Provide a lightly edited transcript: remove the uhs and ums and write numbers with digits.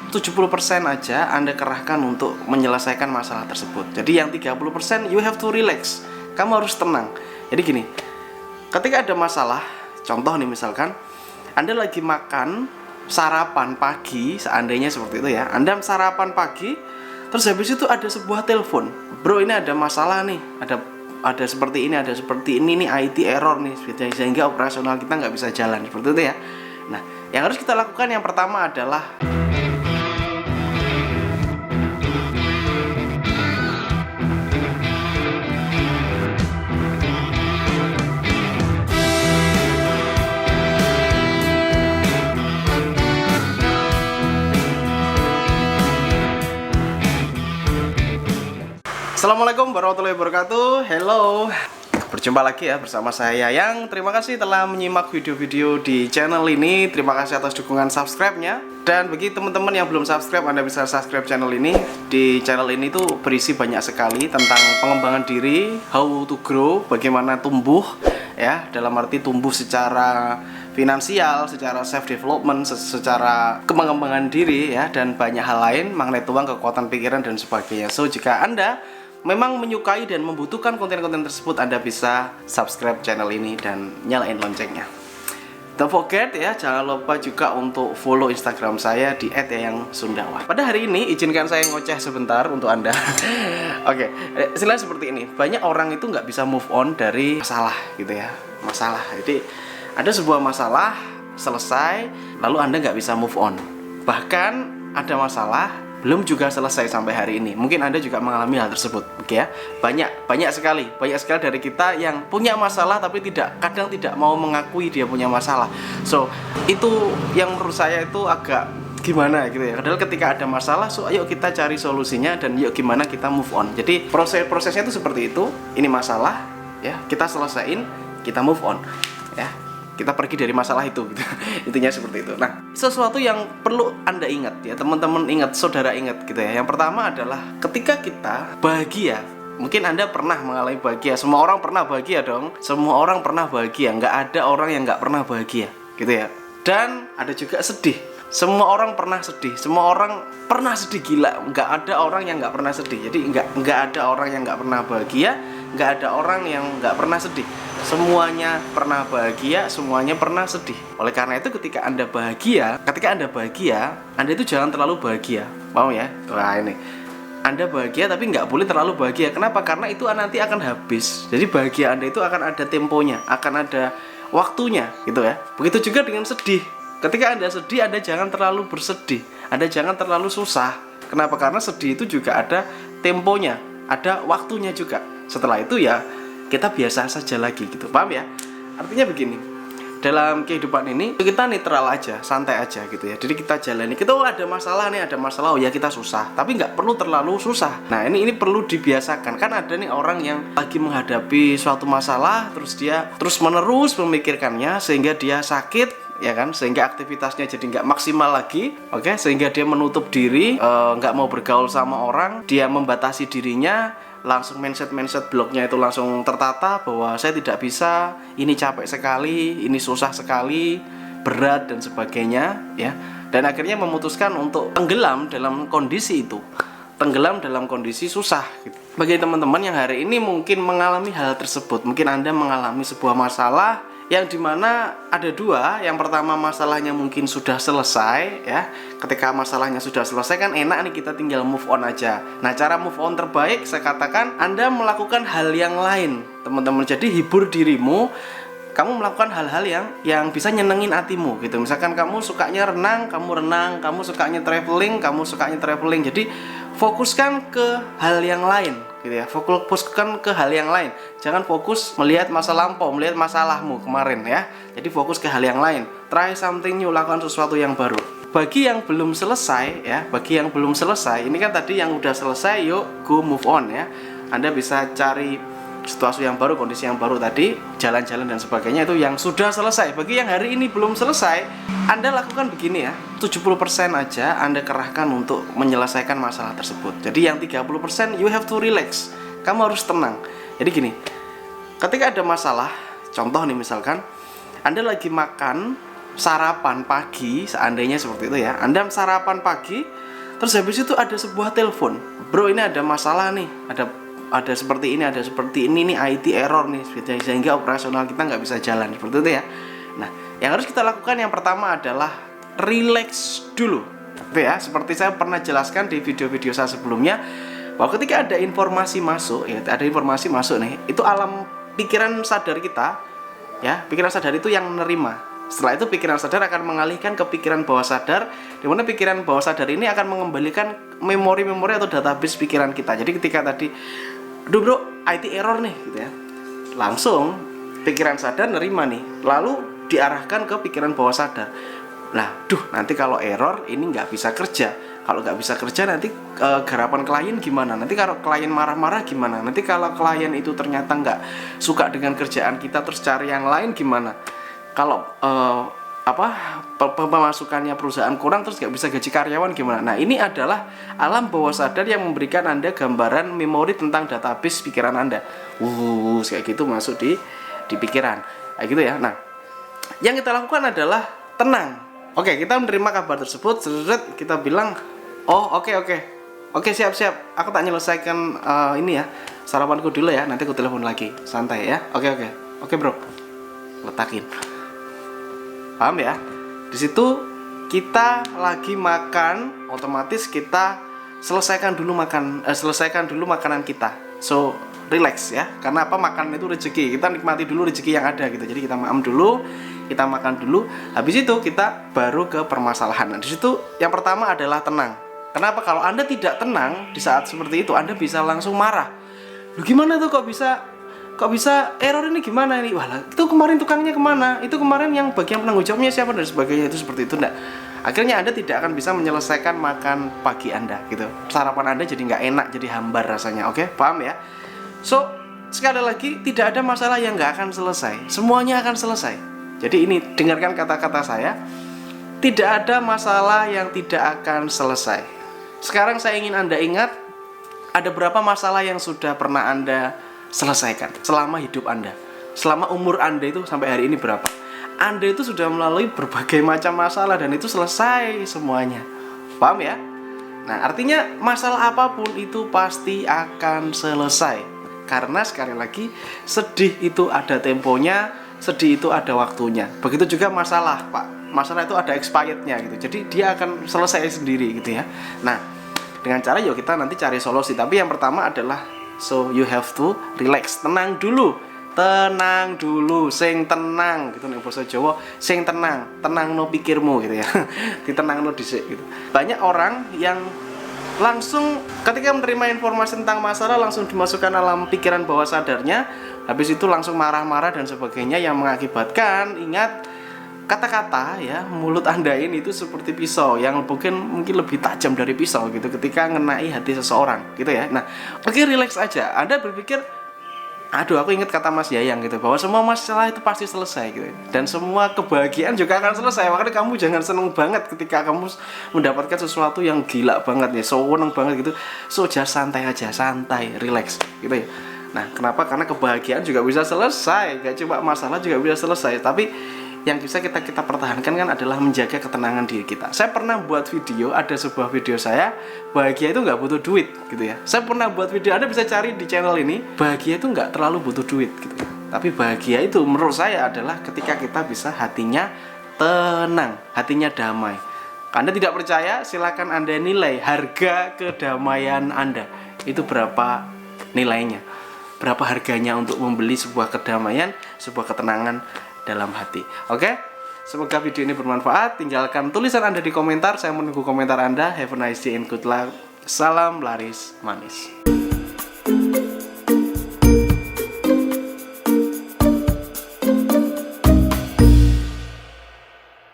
70% aja Anda kerahkan untuk menyelesaikan masalah tersebut. Jadi yang 30% you have to relax. Kamu harus tenang. Jadi gini, ketika ada masalah, contoh nih misalkan Anda lagi makan sarapan pagi, seandainya seperti itu ya. Anda sarapan pagi, terus habis itu ada sebuah telepon. Bro, ini ada masalah nih, ada seperti ini, ada seperti ini nih, IT error nih, sehingga operasional kita nggak bisa jalan, seperti itu ya. Nah, yang harus kita lakukan yang pertama adalah Assalamualaikum warahmatullahi wabarakatuh. Hello, berjumpa lagi ya bersama saya Yang. Terima kasih telah menyimak video-video di channel ini. Terima kasih atas dukungan subscribe-nya. Dan bagi teman-teman yang belum subscribe, Anda bisa subscribe channel ini. Di channel ini tuh berisi banyak sekali tentang pengembangan diri, how to grow, bagaimana tumbuh ya, dalam arti tumbuh secara finansial, secara self development, secara pengembangan diri ya, dan banyak hal lain, magnet uang, kekuatan pikiran dan sebagainya. So jika Anda memang menyukai dan membutuhkan konten-konten tersebut, Anda bisa subscribe channel ini dan nyalain loncengnya. Don't forget ya, jangan lupa juga untuk follow Instagram saya di @yayangsundawa. Pada hari ini izinkan saya ngoceh sebentar untuk Anda. Oke, istilahnya seperti ini. Banyak orang itu nggak bisa move on dari masalah gitu ya. Masalah. Jadi ada sebuah masalah selesai, lalu Anda nggak bisa move on. Bahkan ada masalah belum juga selesai sampai hari ini. Mungkin Anda juga mengalami hal tersebut, oke ya. Banyak sekali dari kita yang punya masalah tapi kadang tidak mau mengakui dia punya masalah. So, itu yang menurut saya itu agak gimana gitu ya. Padahal ketika ada masalah, so ayo kita cari solusinya dan yuk gimana kita move on. Jadi prosesnya itu seperti itu. Ini masalah ya, kita selesaiin, kita move on ya. Kita pergi dari masalah itu gitu. Intinya seperti itu. Nah, sesuatu yang perlu Anda ingat ya, teman-teman ingat, saudara ingat gitu ya. Yang pertama adalah ketika kita bahagia. Mungkin Anda pernah mengalami bahagia. Semua orang pernah bahagia dong. Semua orang pernah bahagia. Nggak ada orang yang nggak pernah bahagia gitu ya. Dan ada juga sedih. Semua orang pernah sedih. Semua orang pernah sedih, gila. Nggak ada orang yang nggak pernah sedih. Jadi nggak ada orang yang nggak pernah bahagia. Nggak ada orang yang nggak pernah sedih. Semuanya pernah bahagia, semuanya pernah sedih. Oleh karena itu ketika Anda bahagia, Anda itu jangan terlalu bahagia. Mau ya? Wah ini, Anda bahagia tapi nggak boleh terlalu bahagia. Kenapa? Karena itu nanti akan habis. Jadi bahagia Anda itu akan ada temponya, akan ada waktunya gitu ya. Begitu juga dengan sedih. Ketika Anda sedih, Anda jangan terlalu bersedih. Anda jangan terlalu susah. Kenapa? Karena sedih itu juga ada temponya, ada waktunya juga. Setelah itu ya kita biasa saja lagi gitu, paham ya? Artinya begini, dalam kehidupan ini kita netral aja, santai aja gitu ya. Jadi kita jalani, kita ada masalah nih, ada masalah, oh ya kita susah, tapi nggak perlu terlalu susah. Nah ini perlu dibiasakan. Kan ada nih orang yang lagi menghadapi suatu masalah, terus dia terus menerus memikirkannya sehingga dia sakit, ya kan, sehingga aktivitasnya jadi nggak maksimal lagi, oke, sehingga dia menutup diri, nggak mau bergaul sama orang, dia membatasi dirinya, langsung mindset bloknya itu langsung tertata bahwa saya tidak bisa, ini capek sekali, ini susah sekali, berat dan sebagainya ya, dan akhirnya memutuskan untuk tenggelam dalam kondisi itu, tenggelam dalam kondisi susah gitu. Bagi teman-teman yang hari ini mungkin mengalami hal tersebut, mungkin Anda mengalami sebuah masalah yang dimana ada dua. Yang pertama, masalahnya mungkin sudah selesai ya. Ketika masalahnya sudah selesai kan enak nih, kita tinggal move on aja. Nah cara move on terbaik saya katakan Anda melakukan hal yang lain, teman-teman. Jadi hibur dirimu, kamu melakukan hal-hal yang bisa nyenengin hatimu gitu. Misalkan kamu sukanya renang, kamu renang. Kamu sukanya traveling, kamu sukanya traveling. Jadi fokuskan ke hal yang lain gitu ya. Fokuskan ke hal yang lain. Jangan fokus melihat masa lampau, melihat masalahmu kemarin ya. Jadi fokus ke hal yang lain. Try something new, lakukan sesuatu yang baru. Bagi yang belum selesai ya, ini kan tadi yang udah selesai, yuk go move on ya. Anda bisa cari situasi yang baru, kondisi yang baru tadi, jalan-jalan dan sebagainya, itu yang sudah selesai. Bagi yang hari ini belum selesai, Anda lakukan begini ya, 70% aja Anda kerahkan untuk menyelesaikan masalah tersebut. Jadi yang 30% you have to relax. Kamu harus tenang. Jadi gini, ketika ada masalah, contoh nih misalkan Anda lagi makan sarapan pagi, seandainya seperti itu ya, Anda sarapan pagi, terus habis itu ada sebuah telepon, bro ini ada masalah nih, ada seperti ini, ada seperti ini nih, IT error nih, sehingga operasional kita nggak bisa jalan, seperti itu ya. Nah, yang harus kita lakukan yang pertama adalah relax dulu, gitu ya. Seperti saya pernah jelaskan di video-video saya sebelumnya, bahwa ketika ada informasi masuk, ya ada informasi masuk nih, itu alam pikiran sadar kita, ya pikiran sadar itu yang menerima. Setelah itu pikiran sadar akan mengalihkan ke pikiran bawah sadar, di mana pikiran bawah sadar ini akan mengembalikan memori-memori atau database pikiran kita. Jadi ketika tadi, aduh bro, IT error nih, gitu ya, langsung pikiran sadar nerima nih, lalu diarahkan ke pikiran bawah sadar. Nah, nanti kalau error ini nggak bisa kerja. Kalau nggak bisa kerja nanti garapan klien gimana? Nanti kalau klien marah-marah gimana? Nanti kalau klien itu ternyata nggak suka dengan kerjaan kita terus cari yang lain gimana? Kalau pemasukannya perusahaan kurang terus nggak bisa gaji karyawan gimana? Nah, ini adalah alam bawah sadar yang memberikan Anda gambaran memori tentang database pikiran Anda. Kayak gitu masuk di pikiran, kayak gitu ya. Nah, yang kita lakukan adalah tenang. Oke, kita menerima kabar tersebut, kita bilang, oh oke, siap, aku tak nyelesaikan ini ya, sarapanku dulu ya, nanti aku telepon lagi, santai ya. Oke bro, letakin. Paham ya? Di situ kita lagi makan, otomatis kita selesaikan dulu makanan kita. So relax ya, karena apa, makan itu rezeki, kita nikmati dulu rezeki yang ada gitu. Jadi kita makan dulu, habis itu kita baru ke permasalahan. Nah, di situ yang pertama adalah tenang. Kenapa? Kalau Anda tidak tenang di saat seperti itu, Anda bisa langsung marah. Loh gimana tuh, kok bisa error ini, gimana ini? Wah, itu kemarin tukangnya kemana? Itu kemarin yang bagian penanggung jawabnya siapa dan sebagainya, itu seperti itu. Enggak. Akhirnya Anda tidak akan bisa menyelesaikan makan pagi Anda gitu. Sarapan Anda jadi nggak enak, jadi hambar rasanya. Oke, paham ya? So, sekali lagi, tidak ada masalah yang nggak akan selesai. Semuanya akan selesai. Jadi ini, dengarkan kata-kata saya. Tidak ada masalah yang tidak akan selesai. Sekarang saya ingin Anda ingat, ada berapa masalah yang sudah pernah Anda selesaikan selama hidup Anda. Selama umur Anda itu sampai hari ini berapa? Anda itu sudah melalui berbagai macam masalah dan itu selesai semuanya. Paham ya? Nah, artinya masalah apapun itu pasti akan selesai. Karena sekali lagi, sedih itu ada temponya, sedih itu ada waktunya. Begitu juga masalah, Pak. Masalah itu ada expirednya gitu. Jadi dia akan selesai sendiri gitu ya. Nah, dengan cara yuk kita nanti cari solusi. Tapi yang pertama adalah, so you have to relax, tenang dulu, sing tenang gitu nih bahasa Jawa, sing tenang no pikirmu gitu ya. Ditenangno dhisik gitu. Banyak orang yang langsung ketika menerima informasi tentang masalah langsung dimasukkan alam pikiran bawah sadarnya, habis itu langsung marah-marah dan sebagainya yang mengakibatkan, ingat kata-kata ya, mulut Anda ini itu seperti pisau yang mungkin lebih tajam dari pisau gitu ketika ngenai hati seseorang gitu ya. Nah, oke, relax aja. Anda berpikir, aduh aku ingat kata Mas Yayang gitu, bahwa semua masalah itu pasti selesai gitu. Dan semua kebahagiaan juga akan selesai. Makanya kamu jangan seneng banget ketika kamu mendapatkan sesuatu yang gila banget ya, seneng banget gitu. So just santai aja, relax gitu ya. Nah, kenapa? Karena kebahagiaan juga bisa selesai. Gak cuma masalah juga bisa selesai. Tapi yang bisa kita pertahankan kan adalah menjaga ketenangan diri kita. Saya pernah buat video, ada sebuah video saya, bahagia itu nggak butuh duit gitu ya. Saya pernah buat video, Anda bisa cari di channel ini, bahagia itu nggak terlalu butuh duit gitu ya. Tapi bahagia itu menurut saya adalah ketika kita bisa hatinya tenang, hatinya damai. Anda tidak percaya, silakan Anda nilai harga kedamaian Anda. Itu berapa nilainya? Berapa harganya untuk membeli sebuah kedamaian, sebuah ketenangan dalam hati. Oke? Semoga video ini bermanfaat. Tinggalkan tulisan Anda di komentar. Saya menunggu komentar Anda. Have a nice day and good luck. Salam laris manis.